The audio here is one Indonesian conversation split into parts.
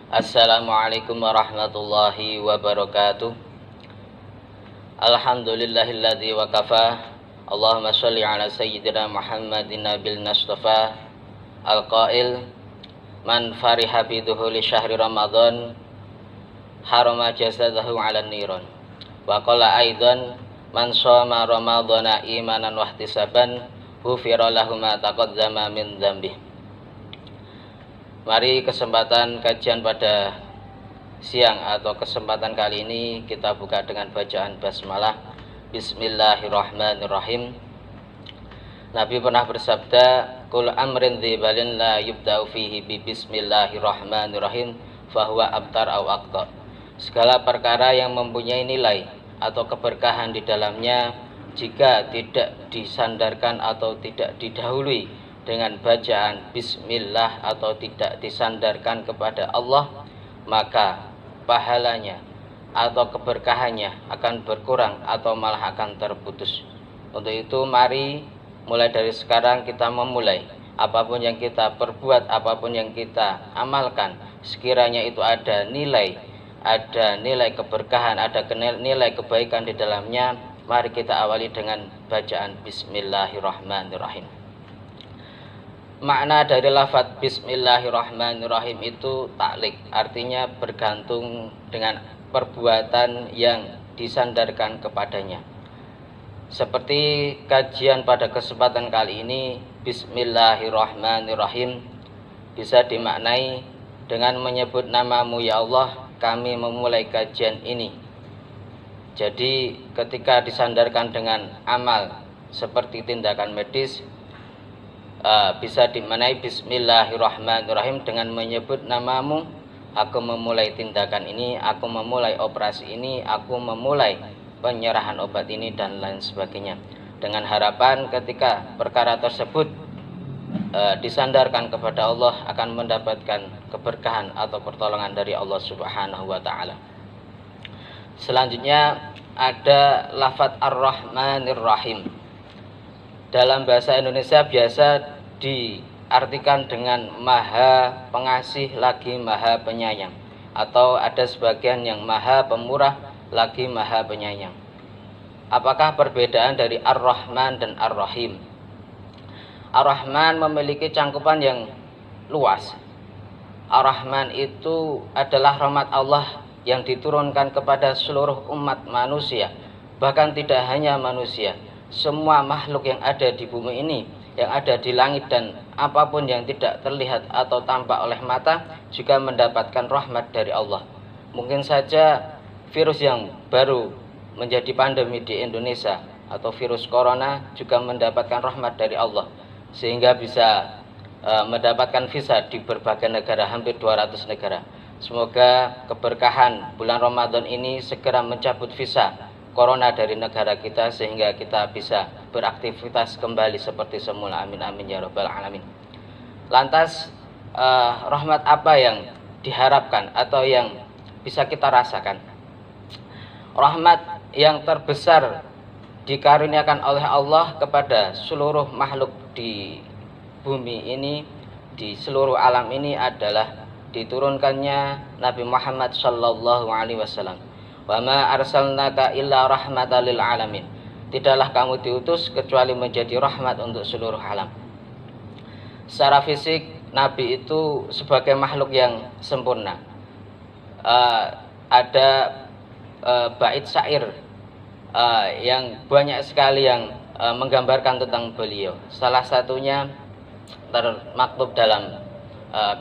Assalamualaikum warahmatullahi wabarakatuh. Alhamdulillahilladzi wa kafa. Allahumma sholli ala sayyidina Muhammadin nabil nastafa. Al-qail man fariha biduhuli syahri Ramadan harama jasadahu ala niran. Wa qala aidan man shoma ramadhana imanan wa ihtisaban ghufira lahu ma taqaddama min dzambih. Mari kesempatan kajian pada siang atau kesempatan kali ini kita buka dengan bacaan basmalah. Bismillahirrahmanirrahim. Nabi pernah bersabda, "Kul amrin dzibalin la yubda'u fihi bi bismillahirrahmanirrahim fahuwa abtar au aqta." Segala perkara yang mempunyai nilai atau keberkahan di dalamnya, jika tidak disandarkan atau tidak didahului dengan bacaan bismillah atau tidak disandarkan kepada Allah, maka pahalanya atau keberkahannya akan berkurang atau malah akan terputus. Untuk itu mari mulai dari sekarang kita memulai apapun yang kita perbuat, apapun yang kita amalkan, sekiranya itu ada nilai keberkahan, ada nilai kebaikan di dalamnya, mari kita awali dengan bacaan bismillahirrahmanirrahim. Makna dari lafaz bismillahirrahmanirrahim itu taklik, artinya bergantung dengan perbuatan yang disandarkan kepadanya. Seperti kajian pada kesempatan kali ini, bismillahirrahmanirrahim bisa dimaknai dengan menyebut namamu ya Allah, kami memulai kajian ini. Jadi ketika disandarkan dengan amal seperti tindakan medis, bisa dimaknai bismillahirrahmanirrahim dengan menyebut namamu, aku memulai tindakan ini, aku memulai operasi ini, aku memulai penyerahan obat ini dan lain sebagainya, dengan harapan ketika perkara tersebut disandarkan kepada Allah akan mendapatkan keberkahan atau pertolongan dari Allah Subhanahu wa taala. Selanjutnya ada lafaz Ar-Rahmanir Rahim. Dalam bahasa Indonesia biasa diartikan dengan maha pengasih lagi maha penyayang, atau ada sebagian yang maha pemurah lagi maha penyayang. Apakah perbedaan dari Ar-Rahman dan Ar-Rahim? Ar-Rahman memiliki cangkupan yang luas. Ar-Rahman itu adalah rahmat Allah yang diturunkan kepada seluruh umat manusia, bahkan tidak hanya manusia, semua makhluk yang ada di bumi ini, yang ada di langit dan apapun yang tidak terlihat atau tampak oleh mata juga mendapatkan rahmat dari Allah. Mungkin saja virus yang baru menjadi pandemi di Indonesia atau virus corona juga mendapatkan rahmat dari Allah, sehingga bisa mendapatkan visa di berbagai negara, hampir 200 negara. Semoga keberkahan bulan Ramadan ini segera mencabut visa corona dari negara kita sehingga kita bisa beraktivitas kembali seperti semula. Amin amin ya rabbal alamin. Lantas rahmat apa yang diharapkan atau yang bisa kita rasakan? Rahmat yang terbesar dikaruniakan oleh Allah kepada seluruh makhluk di bumi ini, di seluruh alam ini adalah diturunkannya Nabi Muhammad sallallahu alaihi wasallam. Wa ma arsalnaka illa rahmatan lil alamin. Tidaklah kamu diutus kecuali menjadi rahmat untuk seluruh alam. Secara fisik Nabi itu sebagai makhluk yang sempurna. Ada bait syair yang banyak sekali yang menggambarkan tentang beliau. Salah satunya termaktub dalam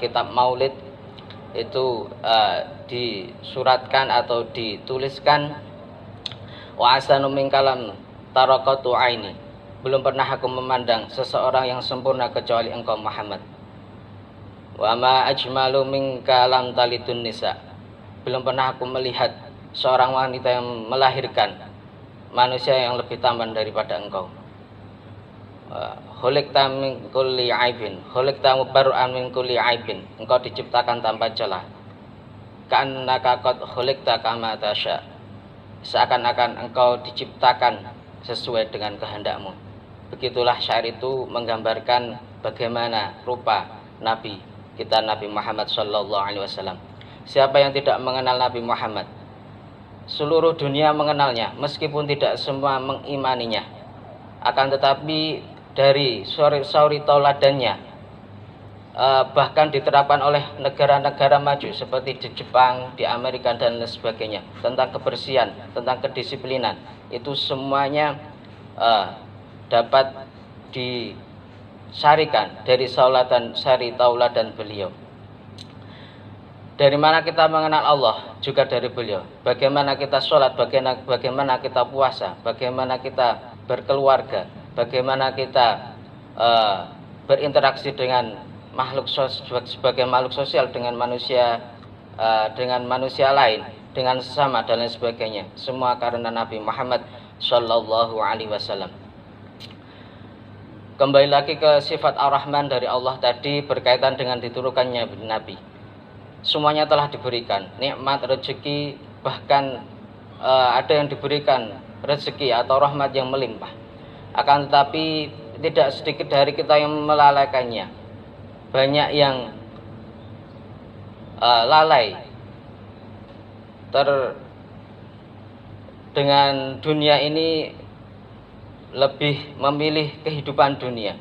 kitab Maulid, itu disuratkan atau dituliskan, wa asanu min kalam tarakatu aini, belum pernah aku memandang seseorang yang sempurna kecuali engkau Muhammad. Wa ma ajmalu min kalam talitun nisa, belum pernah aku melihat seorang wanita yang melahirkan manusia yang lebih tampan daripada engkau. Khuliqta min kulli aibin, khuliqta mubarra'an min kulli aibin, engkau diciptakan tanpa celah. Ka'annaka qad khuliqta kama tasya, seakan-akan engkau diciptakan sesuai dengan kehendakmu. Begitulah syair itu menggambarkan bagaimana rupa Nabi kita, Nabi Muhammad sallallahu alaihi wasallam. Siapa yang tidak mengenal Nabi Muhammad? Seluruh dunia mengenalnya, meskipun tidak semua mengimaninya. Akan tetapi dari suri tauladannya, bahkan diterapkan oleh negara-negara maju seperti di Jepang, di Amerika dan lain sebagainya, tentang kebersihan, tentang kedisiplinan, itu semuanya dapat disarikan dari sari tauladan beliau. Dari mana kita mengenal Allah? Juga dari beliau. Bagaimana kita sholat, bagaimana kita puasa, bagaimana kita berkeluarga, bagaimana kita berinteraksi dengan makhluk sebagai makhluk sosial dengan manusia lain, dengan sesama dan lain sebagainya. Semua karena Nabi Muhammad Shallallahu Alaihi Wasallam. Kembali lagi ke sifat Ar-Rahman dari Allah tadi berkaitan dengan diturunkannya Nabi. Semuanya telah diberikan, nikmat, rezeki, bahkan ada yang diberikan rezeki atau rahmat yang melimpah. Akan tetapi tidak sedikit dari kita yang melalaikannya. Banyak yang lalai dengan dunia ini, lebih memilih kehidupan dunia.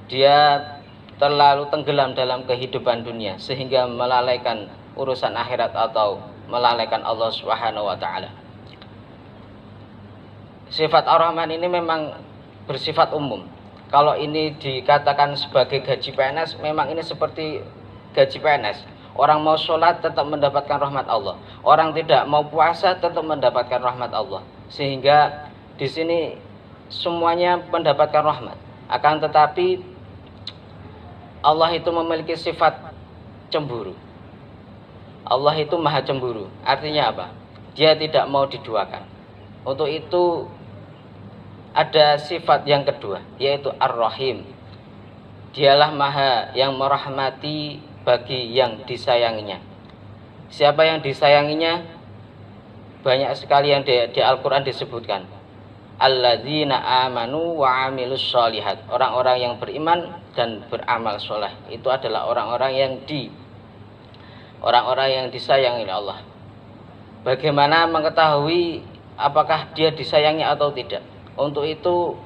Dia terlalu tenggelam dalam kehidupan dunia sehingga melalaikan urusan akhirat atau melalaikan Allah Subhanahu wa taala. Sifat Ar-Rahman ini memang bersifat umum. Kalau ini dikatakan sebagai gaji PNS, memang ini seperti gaji PNS. Orang mau sholat tetap mendapatkan rahmat Allah. Orang tidak mau puasa tetap mendapatkan rahmat Allah. Sehingga di sini semuanya mendapatkan rahmat. Akan tetapi Allah itu memiliki sifat cemburu. Allah itu maha cemburu. Artinya apa? Dia tidak mau diduakan. Untuk itu ada sifat yang kedua, yaitu Ar-Rahim. Dialah maha yang merahmati bagi yang disayanginya. Siapa yang disayanginya? Banyak sekali yang di Al-Quran disebutkan. Alladzina amanu wa amilus sholihat. Orang-orang yang beriman dan beramal soleh, itu adalah orang-orang yang disayangi oleh Allah. Bagaimana mengetahui apakah dia disayangi atau tidak? Untuk itu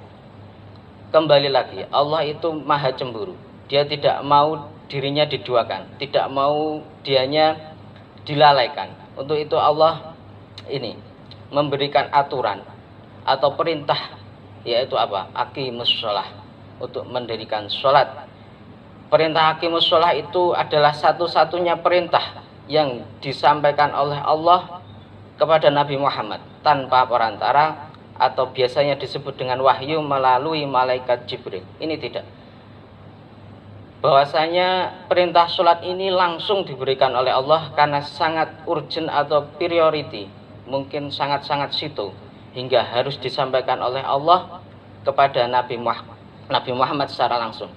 kembali lagi, Allah itu maha cemburu. Dia tidak mau dirinya diduakan, tidak mau dianya dilalaikan. Untuk itu Allah ini memberikan aturan atau perintah, yaitu apa? Aqimus sholah, untuk mendirikan sholat. Perintah aqimus sholah itu adalah satu-satunya perintah yang disampaikan oleh Allah kepada Nabi Muhammad tanpa perantara, atau biasanya disebut dengan wahyu melalui malaikat Jibril. Ini tidak. Bahwasanya perintah sholat ini langsung diberikan oleh Allah karena sangat urgent atau priority, mungkin sangat-sangat situ, hingga harus disampaikan oleh Allah kepada Nabi Muhammad secara langsung.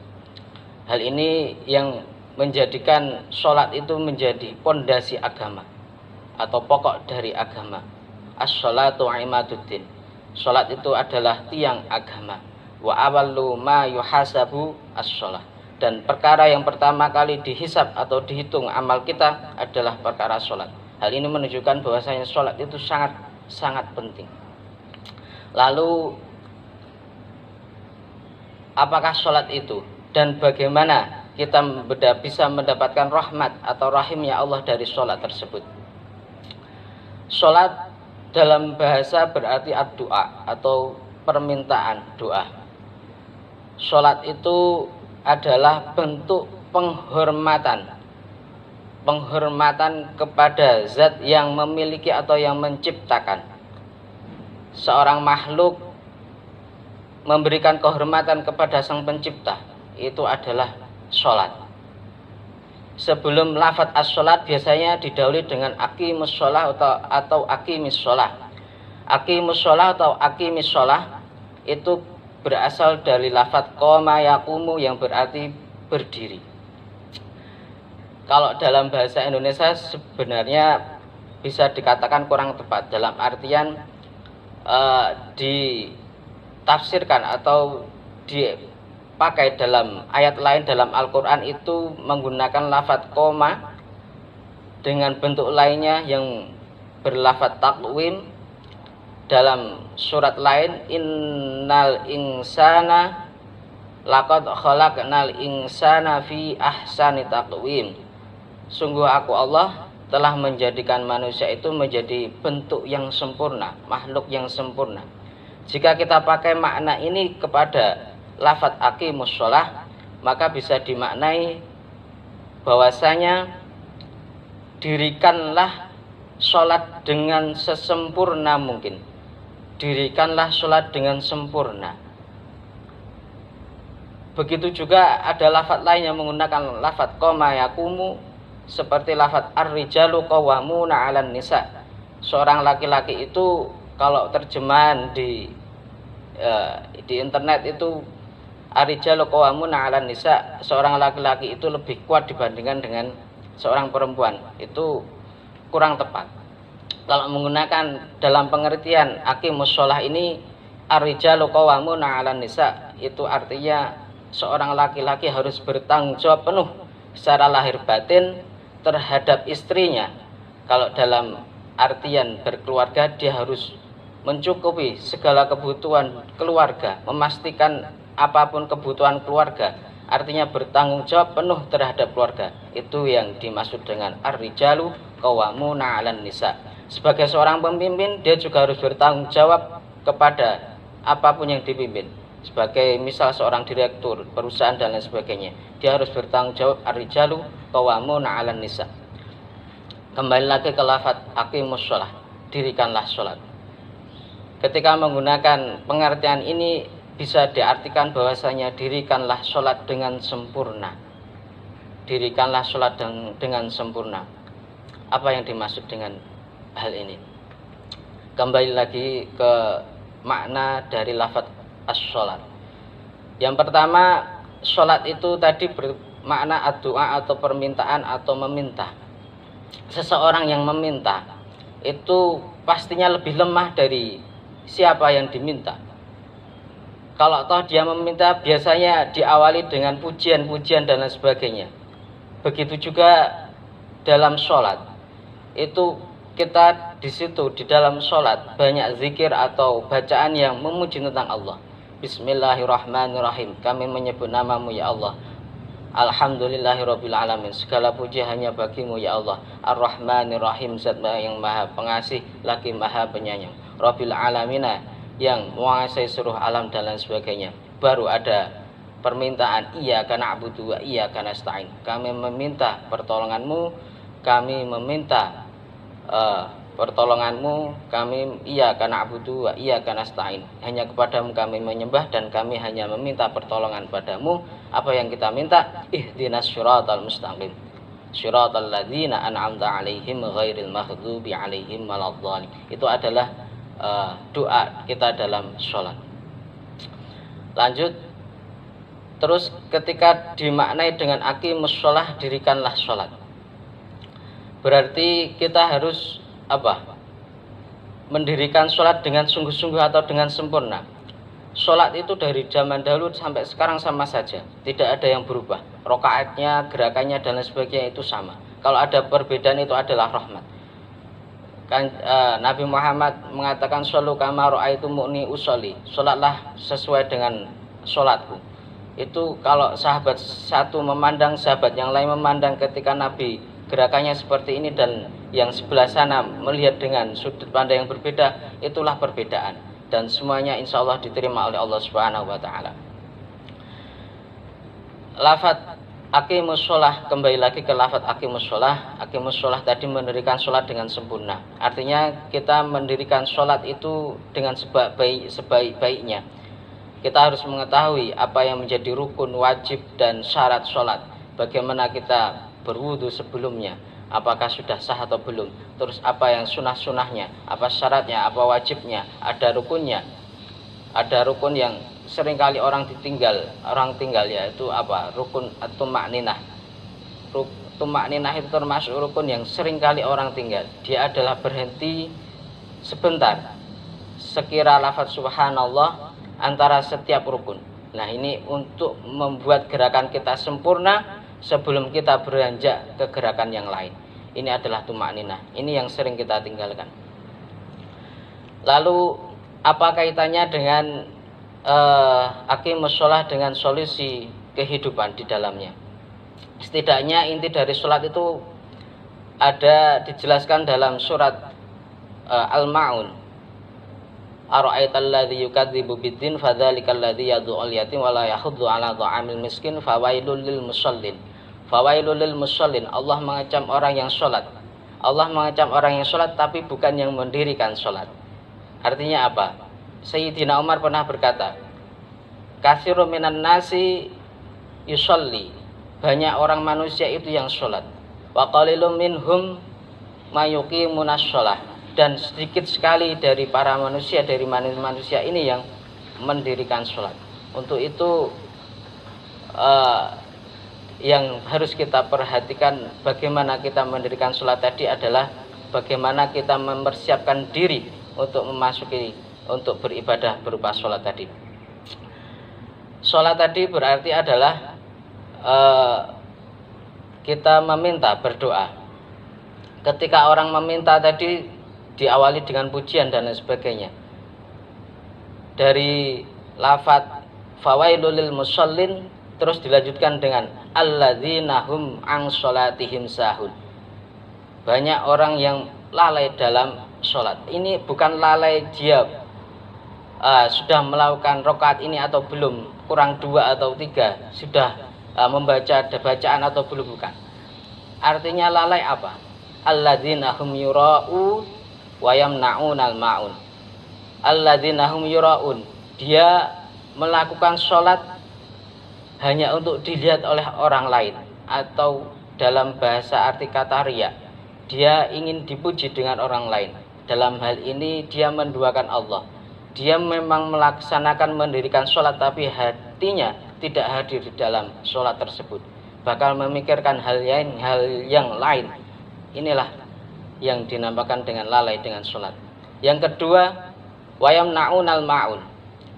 Hal ini yang menjadikan sholat itu menjadi pondasi agama atau pokok dari agama. As-sholatu imaduddin. Sholat itu adalah tiang agama. Wa awallu ma yuhasabu as-sholat. Dan perkara yang pertama kali dihisab atau dihitung amal kita adalah perkara sholat. Hal ini menunjukkan bahwasanya sholat itu sangat penting. Lalu apakah sholat itu dan bagaimana kita bisa mendapatkan rahmat atau rahimnya Allah dari sholat tersebut? Sholat dalam bahasa berarti ad-doa atau permintaan doa. Sholat itu adalah bentuk penghormatan kepada zat yang memiliki atau yang menciptakan. Seorang makhluk memberikan kehormatan kepada sang pencipta, itu adalah sholat. Sebelum lafadz as-sholat biasanya didahului dengan aqimus sholah atau aqimis sholah. Aqimus sholah atau aqimis sholah itu berasal dari lafadz qoma yaqumu yang berarti berdiri. Kalau dalam bahasa Indonesia sebenarnya bisa dikatakan kurang tepat, dalam artian ditafsirkan atau dipakai dalam ayat lain dalam Al-Quran itu menggunakan lafadz koma dengan bentuk lainnya yang berlafaz taqwim dalam surat lain, innal insana laqad khalaqnal insana fi ahsani taqwim. Sungguh aku Allah telah menjadikan manusia itu menjadi bentuk yang sempurna, makhluk yang sempurna. Jika kita pakai makna ini kepada lafaz aqimus shalah, maka bisa dimaknai bahwasanya dirikanlah sholat dengan sesempurna mungkin. Dirikanlah sholat dengan sempurna. Begitu juga ada lafaz lain yang menggunakan lafaz qama yaqumu, seperti lafaz ar-rijalu qawwamuna 'alan nisa. Seorang laki-laki itu, kalau terjemahan di internet itu, ar-rijalu qawwamuna 'alan nisa, seorang laki-laki itu lebih kuat dibandingkan dengan seorang perempuan. Itu kurang tepat. Kalau menggunakan dalam pengertian aqimus shalah ini, ar-rijalu qawwamuna 'alan nisa, itu artinya seorang laki-laki harus bertanggung jawab penuh secara lahir batin terhadap istrinya. Kalau dalam artian berkeluarga, dia harus mencukupi segala kebutuhan keluarga, memastikan apapun kebutuhan keluarga, artinya bertanggung jawab penuh terhadap keluarga. Itu yang dimaksud dengan ar-rijalu qawwamuna 'alan nisa. Sebagai seorang pemimpin, dia juga harus bertanggung jawab kepada apapun yang dipimpin. Sebagai misal seorang direktur perusahaan dan lain sebagainya, dia harus bertanggung jawab, ar-rijalu qawwamuna 'alan nisa. Kembali lagi ke lafaz aqimus shalah, dirikanlah sholat. Ketika menggunakan pengertian ini, bisa diartikan bahwasanya dirikanlah sholat dengan sempurna. Dirikanlah sholat dengan sempurna. Apa yang dimaksud dengan hal ini? Kembali lagi ke makna dari lafaz as-sholat. Yang pertama, sholat itu tadi bermakna ad-du'a atau permintaan atau meminta. Seseorang yang meminta itu pastinya lebih lemah dari siapa yang diminta. Kalau toh dia meminta, biasanya diawali dengan pujian-pujian dan lain sebagainya. Begitu juga dalam sholat. Itu kita di situ di dalam sholat banyak zikir atau bacaan yang memuji tentang Allah. Bismillahirrahmanirrahim. Kami menyebut namamu ya Allah. Alhamdulillahirabbil alamin. Segala puji hanya bagimu ya Allah. Ar-Rahmanirrahim, Zat yang maha pengasih lagi maha penyayang. Rabbil alamina, yang menguasai seluruh alam dan lain sebagainya. Baru ada permintaan iyyaka na'budu wa iyyaka nasta'in. Kami meminta pertolonganmu, kami meminta pertolonganmu, kami iyyaka na'budu wa iyyaka nasta'in. Hanya kepadamu kami menyembah dan kami hanya meminta pertolongan padamu. Apa yang kita minta? Ihdinas syiratal mustaqim, syiratal ladzina an'amta 'alaihim ghairil maghdubi 'alaihim waladdallin. Itu adalah doa kita dalam sholat. Lanjut. Terus ketika dimaknai dengan aqimus shalah, dirikanlah sholat, berarti kita harus apa? Mendirikan sholat dengan sungguh-sungguh atau dengan sempurna. Sholat itu dari zaman dahulu sampai sekarang sama saja, tidak ada yang berubah. Rakaatnya, gerakannya dan lain sebagainya itu sama. Kalau ada perbedaan itu adalah rahmat. Kan Nabi Muhammad mengatakan shollu kama ra'aitumuni usolli, sholatlah sesuai dengan sholatku. Itu kalau sahabat satu memandang, sahabat yang lain memandang ketika Nabi gerakannya seperti ini, dan yang sebelah sana melihat dengan sudut pandang yang berbeda, itulah perbedaan. Dan semuanya insya Allah diterima oleh Allah Subhanahu wa ta'ala. Lafaz aqimus shalah, kembali lagi ke lafaz aqimus shalah. Aqimus shalah tadi mendirikan sholat dengan sempurna. Artinya kita mendirikan sholat itu dengan sebaik-baiknya. Kita harus mengetahui apa yang menjadi rukun, wajib, dan syarat sholat. Bagaimana kita berwudu sebelumnya, apakah sudah sah atau belum. Terus apa yang sunah-sunahnya, apa syaratnya, apa wajibnya. Ada rukunnya. Ada rukun yang seringkali orang tinggal, yaitu apa? Rukun at-tuma'ninah. Tuma'ninah itu termasuk rukun yang seringkali orang tinggal. Dia adalah berhenti sebentar sekira lafaz subhanallah antara setiap rukun. Nah, ini untuk membuat gerakan kita sempurna sebelum kita beranjak ke gerakan yang lain. Ini adalah tumakninah. Ini yang sering kita tinggalkan. Lalu apa kaitannya dengan aqimus sholah dengan solusi kehidupan di dalamnya? Setidaknya inti dari sholat itu ada dijelaskan dalam surat Al-Ma'un. Ara'aital ladzi yukadzibu biddin fadzalikal ladzi yad'ul yatim wa la yahuddu 'ala dha'amil miskin fawailul lil musallin. Fawailul lil musallin. Allah mengecam orang yang sholat. Allah mengecam orang yang sholat tapi bukan yang mendirikan sholat. Artinya apa? Sayyidina Umar pernah berkata, katsirun minan nasi yusolli. Banyak orang manusia itu yang sholat. Wa qalilum minhum mayuqimunas sholah. Dan sedikit sekali dari para manusia, dari manusia ini yang mendirikan sholat. Untuk itu yang harus kita perhatikan bagaimana kita mendirikan sholat tadi adalah bagaimana kita mempersiapkan diri untuk memasuki, untuk beribadah berupa sholat tadi. Sholat tadi berarti adalah kita meminta, berdoa. Ketika orang meminta tadi diawali dengan pujian dan lain sebagainya. Dari lafadz fawailul lil musallin terus dilanjutkan dengan alladzina hum an sholatihim sahun. Banyak orang yang lalai dalam sholat. Ini bukan lalai dia sudah melakukan rakaat ini atau belum, kurang 2 atau 3, sudah membaca bacaan atau belum, bukan. Artinya lalai apa? Alladzina hum yura'u wa yamna'unal ma'un. Alladzina hum yura'un. Dia melakukan sholat hanya untuk dilihat oleh orang lain, atau dalam bahasa arti kata riya, dia ingin dipuji dengan orang lain. Dalam hal ini dia menduakan Allah. Dia memang melaksanakan mendirikan sholat tapi hatinya tidak hadir di dalam sholat tersebut, bakal memikirkan hal yang lain. Inilah yang dinamakan dengan lalai dengan sholat. Yang kedua, wayamna'unal ma'un,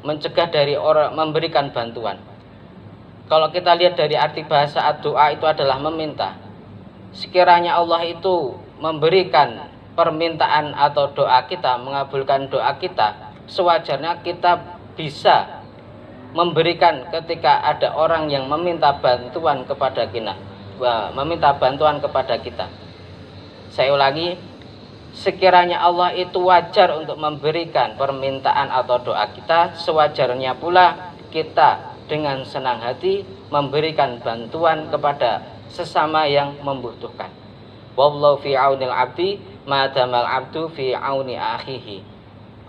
mencegah dari orang memberikan bantuan. Kalau kita lihat dari arti bahasa doa itu adalah meminta. Sekiranya Allah itu memberikan permintaan atau doa kita, mengabulkan doa kita, sewajarnya kita bisa memberikan ketika ada orang yang meminta bantuan kepada kita. Saya ulangi, sekiranya Allah itu wajar untuk memberikan permintaan atau doa kita, sewajarnya pula kita dengan senang hati memberikan bantuan kepada sesama yang membutuhkan. Wallahu fi aunil abdi ma damal abdu fi auni akhihi.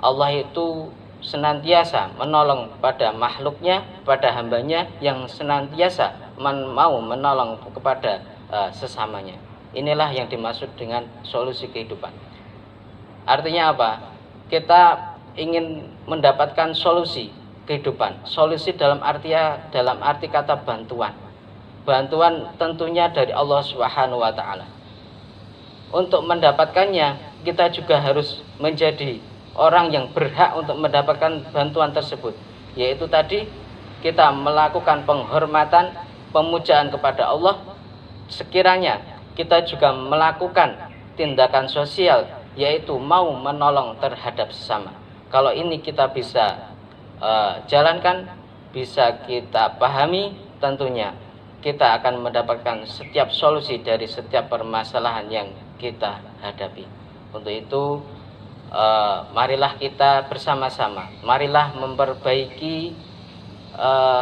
Allah itu senantiasa menolong pada makhluknya, pada hambanya yang senantiasa mau menolong kepada sesamanya. Inilah yang dimaksud dengan solusi kehidupan. Artinya apa? Kita ingin mendapatkan solusi kehidupan. Solusi dalam arti kata bantuan. Bantuan tentunya dari Allah Subhanahu wa taala. Untuk mendapatkannya, kita juga harus menjadi orang yang berhak untuk mendapatkan bantuan tersebut. Yaitu tadi kita melakukan penghormatan, pemujaan kepada Allah. Sekiranya kita juga melakukan tindakan sosial, yaitu mau menolong terhadap sesama. Kalau ini kita bisa jalankan, bisa kita pahami, tentunya kita akan mendapatkan setiap solusi dari setiap permasalahan yang kita hadapi. Untuk itu marilah kita bersama-sama, marilah memperbaiki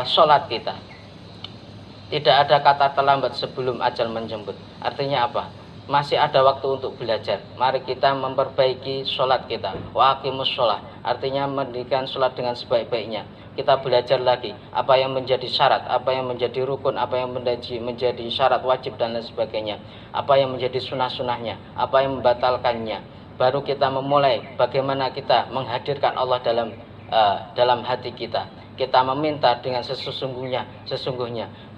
sholat kita. Tidak ada kata terlambat sebelum ajal menjemput. Artinya apa? Masih ada waktu untuk belajar. Mari kita memperbaiki sholat kita. Wa aqimus sholat, artinya mendirikan sholat dengan sebaik-baiknya. Kita belajar lagi apa yang menjadi syarat, apa yang menjadi rukun, apa yang menjadi syarat wajib dan lain sebagainya, apa yang menjadi sunnah-sunnahnya, apa yang membatalkannya. Baru kita memulai bagaimana kita menghadirkan Allah dalam hati kita. Kita meminta dengan sesungguhnya,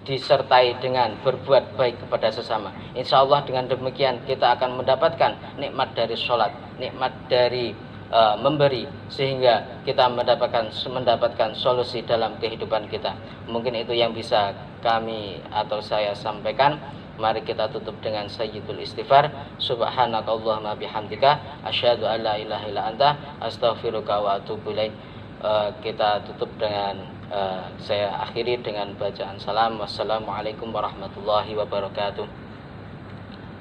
disertai dengan berbuat baik kepada sesama. Insya Allah dengan demikian kita akan mendapatkan nikmat dari sholat, nikmat dari memberi, sehingga kita mendapatkan solusi dalam kehidupan kita. Mungkin itu yang bisa kami atau saya sampaikan. Mari kita tutup dengan sayyidul istighfar. Subhanakallahumma bihamdika asyhadu an la ilaha illa anta astaghfiruka wa atubu ilaik. Kita tutup dengan saya akhiri dengan bacaan salam. Wassalamualaikum warahmatullahi wabarakatuh.